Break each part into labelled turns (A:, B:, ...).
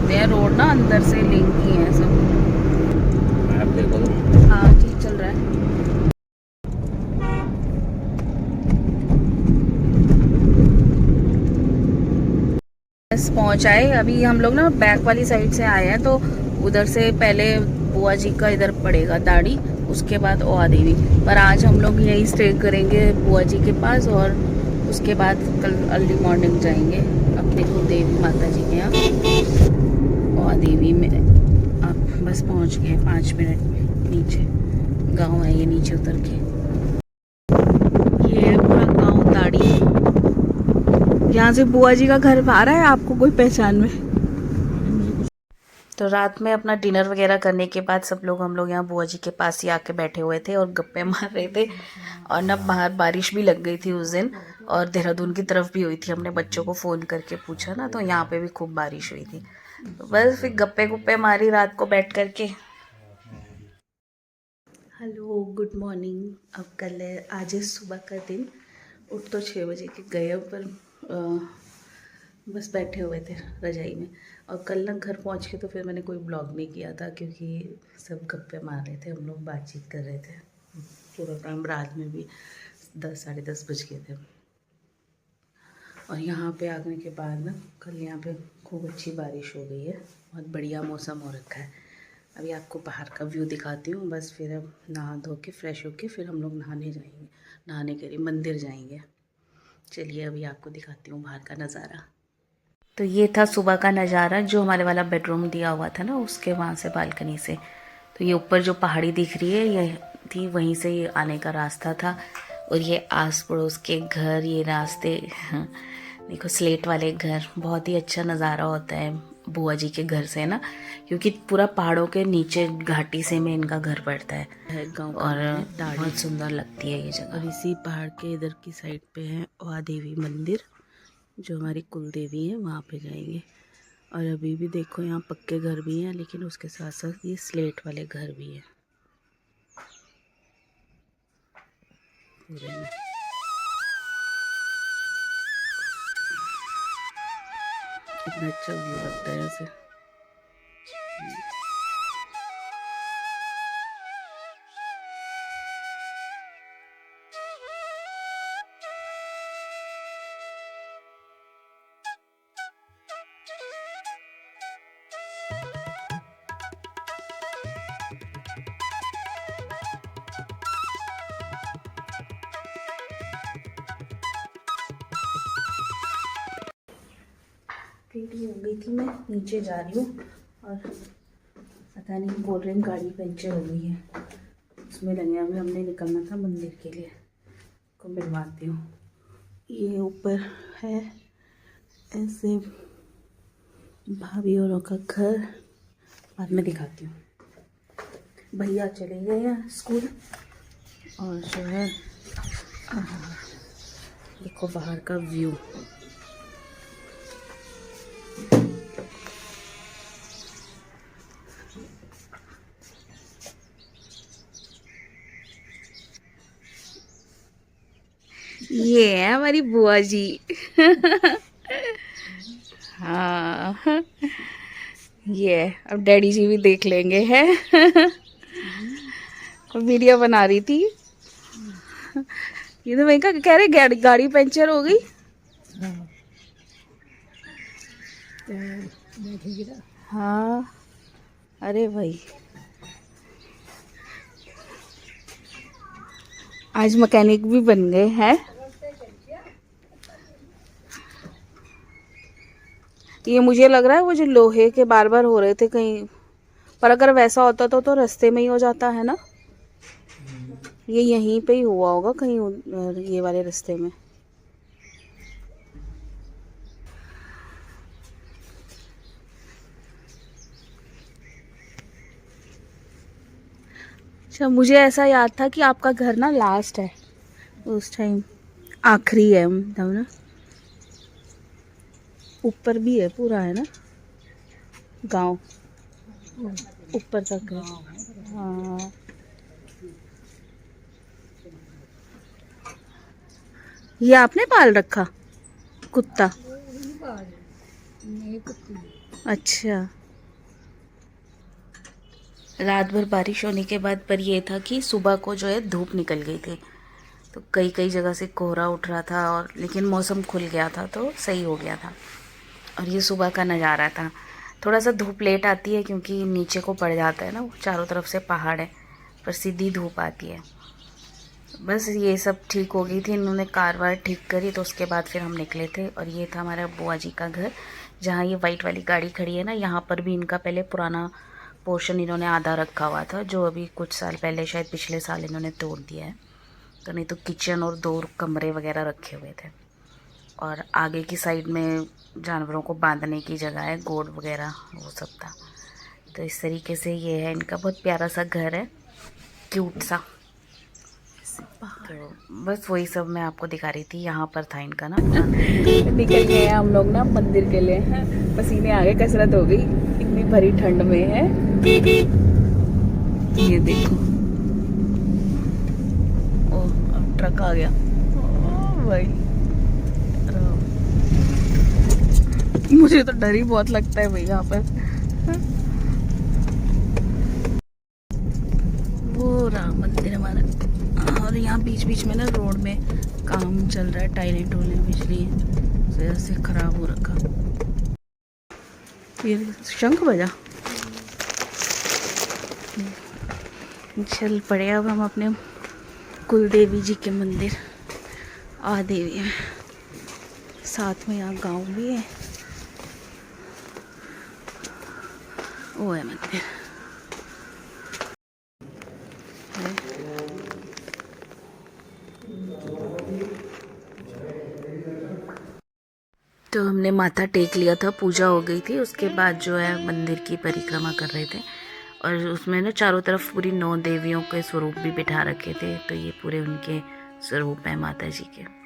A: होते हैं रोड ना, अंदर से लिंक ही है सब।
B: आप देखो तो।
A: हाँ ठीक चल रहा है। बस पहुंच आए। अभी हम लोग ना बैक वाली साइड से आए हैं, तो उधर से पहले बुआ जी का इधर पड़ेगा दाढ़ी, उसके बाद ओहा देवी। पर आज हम लोग यहीं स्टे करेंगे बुआ जी के पास, और उसके बाद कल अर्ली मॉर्निंग जाएंगे अपने कुल देवी माता जी के यहाँ ओहा देवी में। आप बस पहुंच गए 5 मिनट में। नीचे गांव है ये, नीचे उतर के ये है पूरा गांव दाढ़ी। यहाँ से बुआ जी का घर आ रहा है आपको कोई पहचान में? तो रात में अपना डिनर वगैरह करने के बाद सब लोग हम लोग यहाँ बुआ जी के पास ही आके बैठे हुए थे और गप्पे मार रहे थे। और ना बाहर बारिश भी लग गई थी उस दिन, और देहरादून की तरफ भी हुई थी। हमने बच्चों को फ़ोन करके पूछा ना, तो यहाँ पे भी खूब बारिश हुई थी। तो बस फिर गप्पे गुप्पे मारी रात को बैठ करके। Hello good morning. अब कल है, आज है सुबह का दिन। उठ तो 6 बजे के गए अब, पर बस बैठे हुए थे रजाई में। और कल ना घर पहुंच के तो फिर मैंने कोई ब्लॉग नहीं किया था, क्योंकि सब गप्पे मार रहे थे, हम लोग बातचीत कर रहे थे पूरा टाइम। रात में भी 10 साढ़े 10 बज गए थे। और यहाँ पे आने के बाद ना कल यहाँ पे खूब अच्छी बारिश हो गई है, बहुत बढ़िया मौसम हो रखा है। अभी आपको बाहर का व्यू दिखाती हूँ बस। फिर अब नहा धो के फ्रेश होके फिर हम लोग नहाने जाएंगे, नहाने के लिए मंदिर जाएंगे। चलिए अभी आपको दिखाती हूँ बाहर का नज़ारा। तो ये था सुबह का नज़ारा, जो हमारे वाला बेडरूम दिया हुआ था ना, उसके वहाँ से बालकनी से। तो ये ऊपर जो पहाड़ी दिख रही है ये थी, वहीं से ये आने का रास्ता था। और ये आस पड़ोस के घर, ये रास्ते देखो, स्लेट वाले घर। बहुत ही अच्छा नज़ारा होता है बुआ जी के घर से ना, क्योंकि पूरा पहाड़ों के नीचे घाटी से में इनका घर पड़ता है गाँव। और बहुत सुंदर लगती है ये जगह। और इसी पहाड़ के इधर की साइड पे है ओहा देवी मंदिर, जो हमारी कुल देवी है, वहाँ पे जाएंगे। और अभी भी देखो यहाँ पक्के घर भी हैं, लेकिन उसके साथ साथ ये स्लेट वाले घर भी हैं पूरे में। कितना अच्छा व्यू लगता है ऐसे। रेडी हो गई थी मैं, नीचे जा रही हूँ। और पता नहीं बोल रहे हैं गाड़ी पंचर हो गई है, उसमें लगे। अभी हमने निकलना था मंदिर के लिए, को मिलवाती हूँ। ये ऊपर है ऐसे भाभी औरों का घर, बाद में दिखाती हूँ। भैया चले गए हैं स्कूल। और जो है देखो बाहर का व्यू। ये है हमारी बुआ जी। हाँ ये है। अब डैडी जी भी देख लेंगे है। वीडियो बना रही थी। ये तो मैं कह रहे गाड़ी पंचर हो गई। हाँ अरे भाई, आज मैकेनिक भी बन गए हैं। ये मुझे लग रहा है वो जो लोहे के बार बार हो रहे थे कहीं, पर अगर वैसा होता तो रास्ते में ही हो जाता है ना। ये यहीं पे ही हुआ होगा कहीं, ये वाले रास्ते में। अच्छा, मुझे ऐसा याद था कि आपका घर ना लास्ट है, उस टाइम आखिरी है मतलब ना। ऊपर भी है पूरा, है ना गांव, ऊपर तक है। हाँ ये आपने पाल रखा कुत्ता? अच्छा, रात भर बारिश होने के बाद पर ये था कि सुबह को जो है धूप निकल गई थी, तो कई कई जगह से कोहरा उठ रहा था, और लेकिन मौसम खुल गया था तो सही हो गया था। और ये सुबह का नज़ारा था। थोड़ा सा धूप लेट आती है क्योंकि नीचे को पड़ जाता है ना, वो चारों तरफ से पहाड़ है, पर सीधी धूप आती है। बस ये सब ठीक हो गई थी, इन्होंने कार वार ठीक करी, तो उसके बाद फिर हम निकले थे। और ये था हमारा बुआ जी का घर, जहाँ ये वाइट वाली गाड़ी खड़ी है ना, यहाँ पर भी इनका पहले पुराना पोर्शन इन्होंने आधा रखा हुआ था, जो अभी कुछ साल पहले, शायद पिछले साल इन्होंने तोड़ दिया है। तो नहीं तो किचन और 2 कमरे वगैरह रखे हुए थे। और आगे की साइड में जानवरों को बांधने की जगह है, गोड़ वगैरह वो सब था। तो इस तरीके से ये है इनका, बहुत प्यारा सा घर है, क्यूट सा। तो बस वही सब मैं आपको दिखा रही थी। यहाँ पर था इनका ना निकल गए हम लोग ना मंदिर के लिए। पसीने आ गए, कसरत हो गई, इतनी भरी ठंड में है। ये देखो, ओ अब ट्रक आ गया। ओ भाई, मुझे तो डर ही बहुत लगता है भाई यहाँ पर। वो रहा मंदिर हमारा, और यहाँ बीच बीच में ना रोड में काम चल रहा है, टाइलें टोलें बिछ रही है, वजह से खराब हो रखा। ये शंख बजा। चल पड़े अब हम अपने कुल देवी जी के मंदिर आ देवी में, साथ में यहाँ गांव भी है, वो है मंदिर। तो हमने माथा टेक लिया था, पूजा हो गई थी, उसके बाद जो है मंदिर की परिक्रमा कर रहे थे। और उसमें ना चारों तरफ पूरी 9 देवियों के स्वरूप भी बिठा रखे थे, तो ये पूरे उनके स्वरूप हैं माता जी के।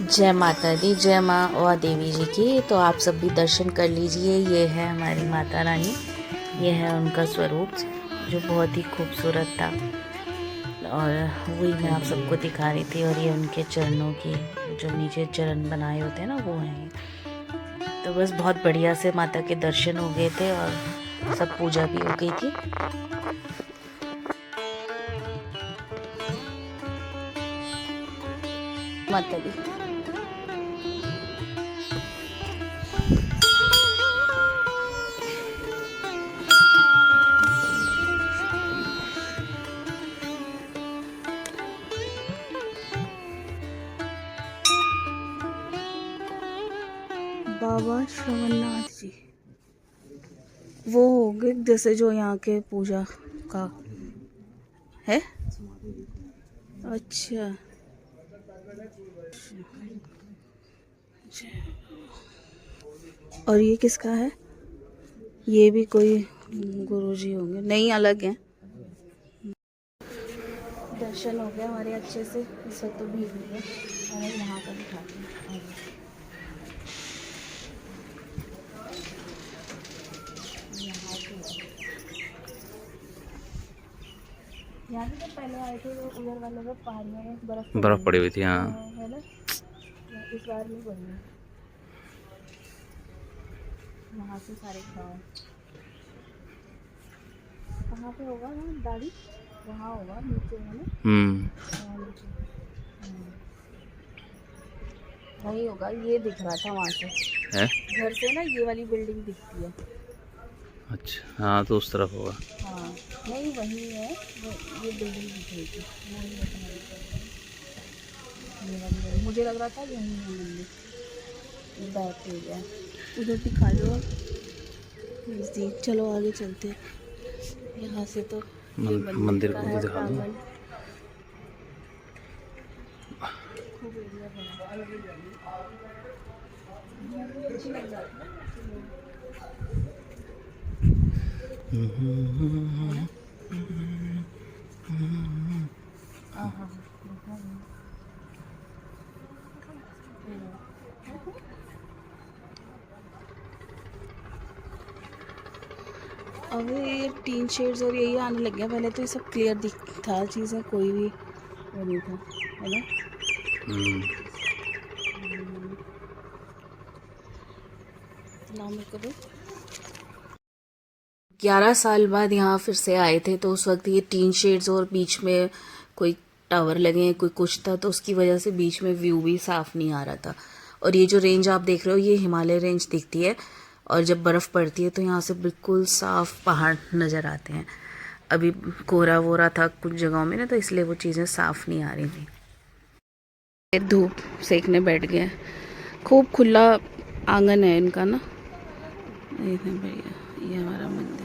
A: जय माता दी, जय माँ और देवी जी की। तो आप सब भी दर्शन कर लीजिए। ये है हमारी माता रानी, ये है उनका स्वरूप जो बहुत ही खूबसूरत था, और वही मैं आप सबको दिखा रही थी। और ये उनके चरणों की, जो नीचे चरण बनाए होते हैं ना, वो हैं ये। तो बस बहुत बढ़िया से माता के दर्शन हो गए थे, और सब पूजा भी हो गई थी। माता दी, बाबा श्रवणनाथ जी वो हो गए जैसे जो यहाँ के पूजा का है। अच्छा, और ये किसका है? ये भी कोई गुरुजी होंगे, नहीं अलग हैं। दर्शन हो गया हमारे अच्छे से, इस वक्त तो भीड़ नहीं है, और यहाँ पर बिठाते हैं। यहाँ से जब पहले आए थे तो उधर वाले में पहाड़ियों में बर्फ
B: पड़ी हुई थी। हाँ,
A: है ना, इस बार नहीं बनी है। वहाँ से सारे गाँव कहाँ पे होगा ना दाढ़ी, वहाँ होगा नीचे है ना, वहाँ नीचे वही होगा। ये दिख रहा था वहाँ से
B: है?
A: घर से ना, ये वाली बिल्डिंग दिखती है।
B: अच्छा, हाँ तो उस तरफ होगा।
A: हाँ नहीं वही है, ये बिल्डिंग दिख रही थी, वही है तुम्हारी ये वाली बिल्डिंग। मुझे लग रहा था यही है मंदिर, ये बैक एरिया उधर दिखा दो नज़दीक। चलो आगे चलते, यहाँ से तो
B: मंदिर
A: का
B: को
A: है
B: तो दिखा दो।
A: प्रांगण। खूब एरिया बना, अच्छी लग जाती है। अब ये टीन शेड्स और यही आने लग गया, पहले तो ये सब क्लियर दिख था चीज़ें, कोई भी वो नहीं था, है ना। नाम करो। 11 साल बाद यहाँ फिर से आए थे, तो उस वक्त ये टीन शेड्स और बीच में कोई टावर लगे हैं, कोई कुछ था, तो उसकी वजह से बीच में व्यू भी साफ़ नहीं आ रहा था। और ये जो रेंज आप देख रहे हो, ये हिमालय रेंज दिखती है, और जब बर्फ़ पड़ती है तो यहाँ से बिल्कुल साफ़ पहाड़ नज़र आते हैं। अभी कोहरा वोरा था कुछ जगहों में ना, तो इसलिए वो चीज़ें साफ़ नहीं आ रही थी। धूप सेकने बैठ गए, खूब खुला आंगन है इनका ना। देखें भैया, ये हमारा मंदिर।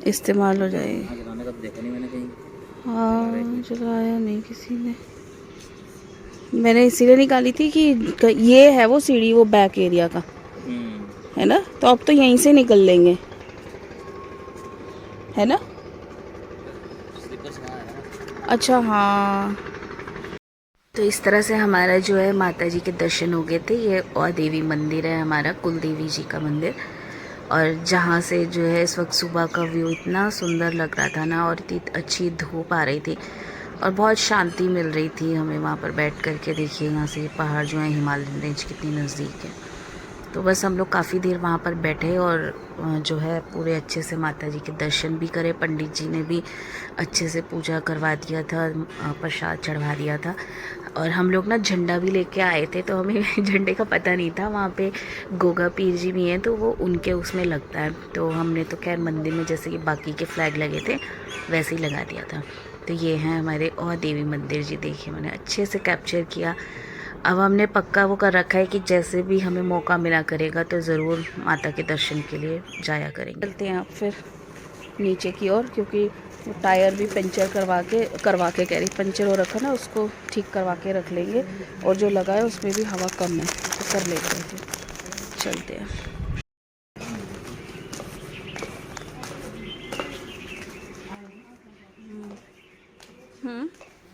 A: इस्तेमाल हो जाएगी। हाँ, चलाया नहीं किसी ने। मैंने इसीलिए निकाली थी कि ये है वो सीढ़ी, वो बैक एरिया का है ना, तो अब तो यहीं से निकल लेंगे, है ना। अच्छा हाँ, तो इस तरह से हमारा जो है माता जी के दर्शन हो गए थे। ये और देवी मंदिर है हमारा, कुल देवी जी का मंदिर। और जहाँ से जो है इस वक्त सुबह का व्यू इतना सुंदर लग रहा था ना, और इतनी अच्छी धूप आ रही थी और बहुत शांति मिल रही थी हमें वहाँ पर बैठ कर के। देखिए यहाँ से पहाड़ जो है हिमालयन रेंज कितनी नज़दीक है। तो बस हम लोग काफ़ी देर वहाँ पर बैठे और जो है पूरे अच्छे से माता जी के दर्शन भी करे। पंडित जी ने भी अच्छे से पूजा करवा दिया था, प्रसाद चढ़वा दिया था। और हम लोग ना झंडा भी लेके आए थे, तो हमें झंडे का पता नहीं था। वहाँ पे गोगा पीर जी भी हैं, तो वो उनके उसमें लगता है, तो हमने तो खैर मंदिर में जैसे कि बाकी के फ्लैग लगे थे वैसे ही लगा दिया था। तो ये हैं हमारे और देवी मंदिर जी। देखिए मैंने अच्छे से कैप्चर किया। अब हमने पक्का वो कर रखा है कि जैसे भी हमें मौका मिला करेगा तो ज़रूर माता के दर्शन के लिए जाया करेंगे। चलते हैं आप फिर नीचे की ओर, क्योंकि वो टायर भी पंचर करवा के कह रही, पंचर हो रखा ना, उसको ठीक करवा के रख लेंगे। और जो लगा है उसमें भी हवा कम है, तो कर लेते हैं फिर। चलते हैं।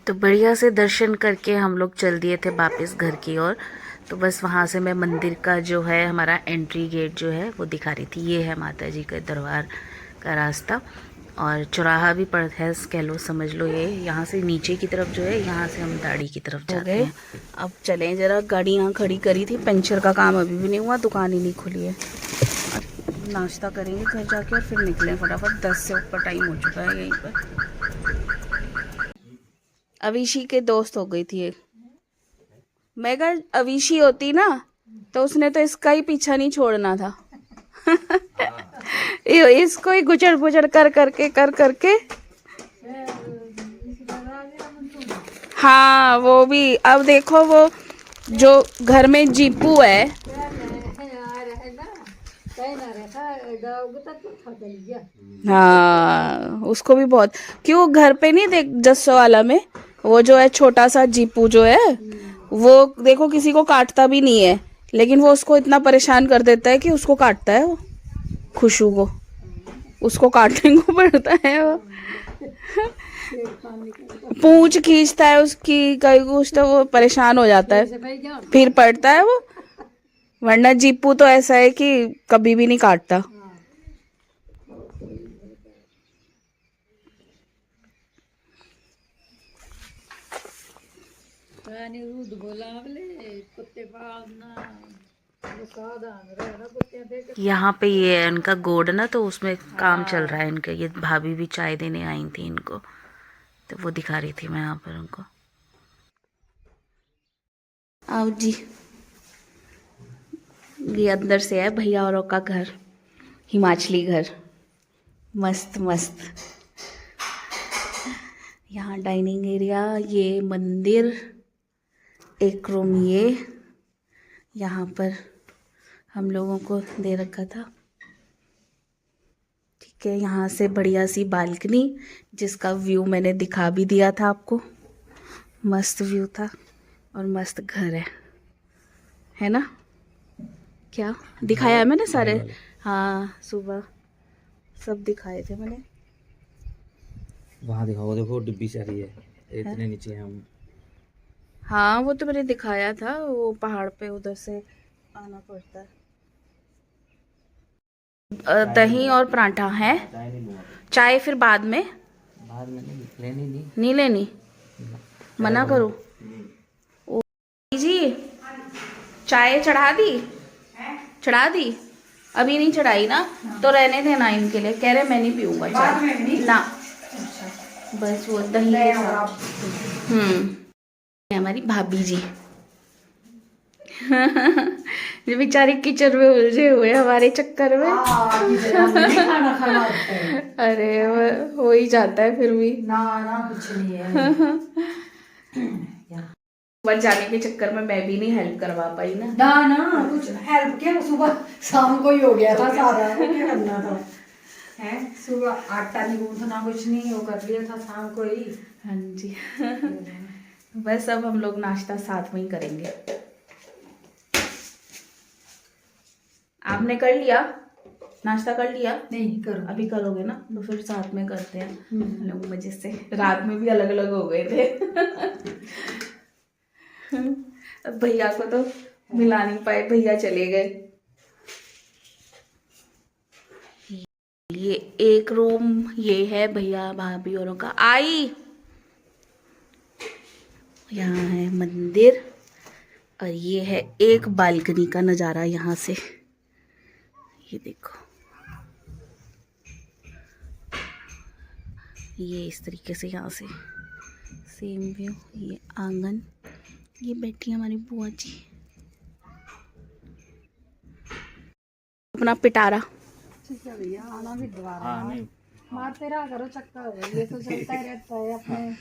A: तो बढ़िया से दर्शन करके हम लोग चल दिए थे वापस घर की ओर। तो बस वहाँ से मैं मंदिर का जो है हमारा एंट्री गेट जो है वो दिखा रही थी। ये है माता जी के दरबार का रास्ता, और चौराहा भी पड़ता है, कह लो समझ लो। ये यहाँ से नीचे की तरफ जो है, यहाँ से हम दाढ़ी की तरफ जाते हैं। अब चलें जरा, गाड़ी यहाँ खड़ी करी थी, पंचर का काम अभी भी नहीं हुआ, दुकान ही नहीं खुली है। नाश्ता करेंगे घर जाके और फिर निकलें फटाफट, 10 से ऊपर टाइम हो चुका है यहीं पर। अविशी के दोस्त हो गई थी एक। मैं अगर अविशी होती ना तो उसने तो इसका ही पीछा नहीं छोड़ना था। इसको ही गुजर गुजर कर करके हाँ, वो भी। अब देखो वो जो घर में जीपू है, हाँ उसको भी बहुत, क्यों घर पे नहीं देख, जस्सो वाला में वो जो है छोटा सा जीपू जो है, वो देखो किसी को काटता भी नहीं है, लेकिन वो उसको इतना परेशान कर देता है कि उसको काटता है वो, खुशू को, उसको काटने को पड़ता है। वो पूंछ खींचता है उसकी, कहीं कुछ, तो वो परेशान हो जाता है, फिर पड़ता है वो। वरना जीपू तो ऐसा है कि कभी भी नहीं काटता। यहाँ पे ये है इनका गोड ना, तो उसमें काम चल रहा है इनका। ये भाभी भी चाय देने आई थी इनको, तो वो दिखा रही थी मैं यहाँ पर उनको। आओ जी, ये अंदर से है भैया औरों का घर, हिमाचली घर, मस्त मस्त। यहाँ डाइनिंग एरिया, ये मंदिर, एक रूम ये यहाँ पर हम लोगों को दे रखा था। ठीक है, यहाँ से बढ़िया सी बालकनी, जिसका व्यू मैंने दिखा भी दिया था आपको। मस्त व्यू था और मस्त घर है ना। क्या दिखाया है मैंने सारे? हाँ, सुबह सब दिखाए थे मैंने।
B: वहाँ दिखाओ, देखो डिब्बी सारी है, इतने नीचे हैं हम।
A: हाँ वो तो मैंने दिखाया था, वो पहाड़ पे उधर से आना पड़ता है। दही और पराठा है। चाय फिर बाद में नहीं लेनी, मना करो। ओ जी, चाय चढ़ा दी अभी नहीं चढ़ाई ना, तो रहने देना इनके लिए। कह रहे मैं नहीं पीऊंगा चाय ना, बस वो दही के साथ। हमारी भाभी जी जो बेचारे किचन में उलझे हुए हमारे चक्कर में। अरे वो हो ही जाता है फिर भी।
C: ना कुछ नहीं है।
A: ऊपर जाने के चक्कर में मैं भी नहीं हेल्प करवा पाई ना।
C: ना कुछ हेल्प क्या, सुबह शाम को ही हो गया था सारा, क्या करना था है। सुबह आटा नहीं गूंथना कुछ नहीं, वो कर लिया था शाम को ही।
A: हाँ जी। बस अब हम लोग नाश्ता साथ में ही करेंगे। आपने कर लिया नाश्ता? कर लिया?
C: नहीं करो,
A: अभी करोगे ना, तो फिर साथ में करते हैं लोग मजे से। रात में भी अलग अलग हो गए थे। अब भैया को तो मिला नहीं पाए, भैया चले गए। ये एक रूम ये है भैया भाभी औरों का। आई यहाँ है मंदिर, और ये है एक बालकनी का नज़ारा यहाँ से। ये देखो, ये इस तरीके से यहाँ से सेम व्यू। ये आंगन, ये बैठी हमारी बुआ जी अपना पिटारा।
C: ठीक है भैया, आना भी दोबारा। मारते रहा करो चक्कर, ये तो चलता ही रहता है अपने।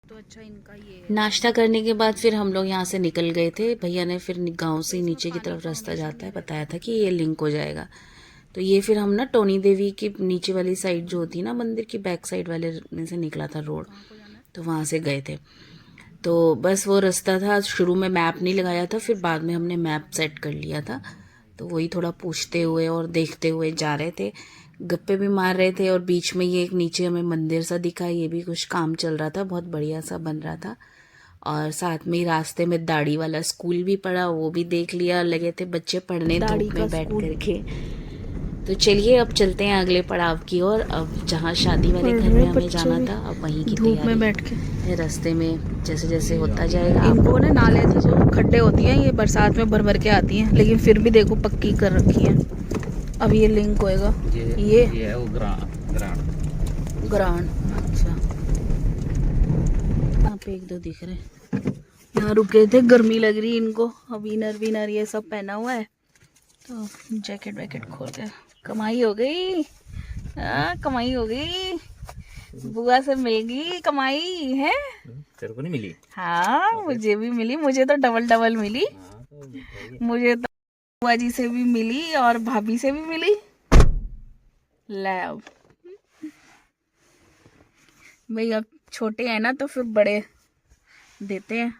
A: तो अच्छा इनका ये नाश्ता करने के बाद फिर हम लोग यहाँ से निकल गए थे। भैया ने फिर गांव से नीचे की तरफ रास्ता जाता है बताया था कि ये लिंक हो जाएगा। तो ये फिर हम ना टोनी देवी की नीचे वाली साइड जो होती है ना, मंदिर की बैक साइड वाले में से निकला था रोड, तो वहाँ से गए थे। तो बस वो रास्ता था, शुरू में मैप नहीं लगाया था, फिर बाद में हमने मैप सेट कर लिया था। तो वही थोड़ा पूछते हुए और देखते हुए जा रहे थे, गप्पे भी मार रहे थे। और बीच में ये एक नीचे हमें मंदिर सा दिखा, ये भी कुछ काम चल रहा था, बहुत बढ़िया सा बन रहा था। और साथ में ही रास्ते में दाढ़ी वाला स्कूल भी पड़ा, वो भी देख लिया। लगे थे बच्चे पढ़ने धूप में बैठ करके। तो चलिए अब चलते हैं अगले पड़ाव की ओर। अब जहाँ शादी वाले घर में हमें जाना था, अब वहीं की
D: धूप में बैठ
A: के रास्ते में जैसे जैसे होता जाएगा।
D: इनको ना नाले जो खड्डे होती हैं, ये बरसात में भर भर के आती हैं, लेकिन फिर भी देखो पक्की कर रखी है। अब ये लिंक होएगा, ये
B: है वो
D: ग्रांड। अच्छा, यहाँ पे एक दो दिख रहे हैं। यहाँ रुके थे, गर्मी लग रही इनको। अब इनर विनर ये सब पहना हुआ है, तो जैकेट वैकेट खोल के कमाई हो गई। कमाई हो गई, बुआ से मिल गई कमाई है।
B: तेरे को नहीं मिली?
D: हाँ मुझे भी मिली, मुझे तो डबल डबल मिली। मुझे तो बुआ जी से भी मिली और भाभी से भी मिली। ले अब भाई, अब छोटे हैं ना तो फिर बड़े देते हैं।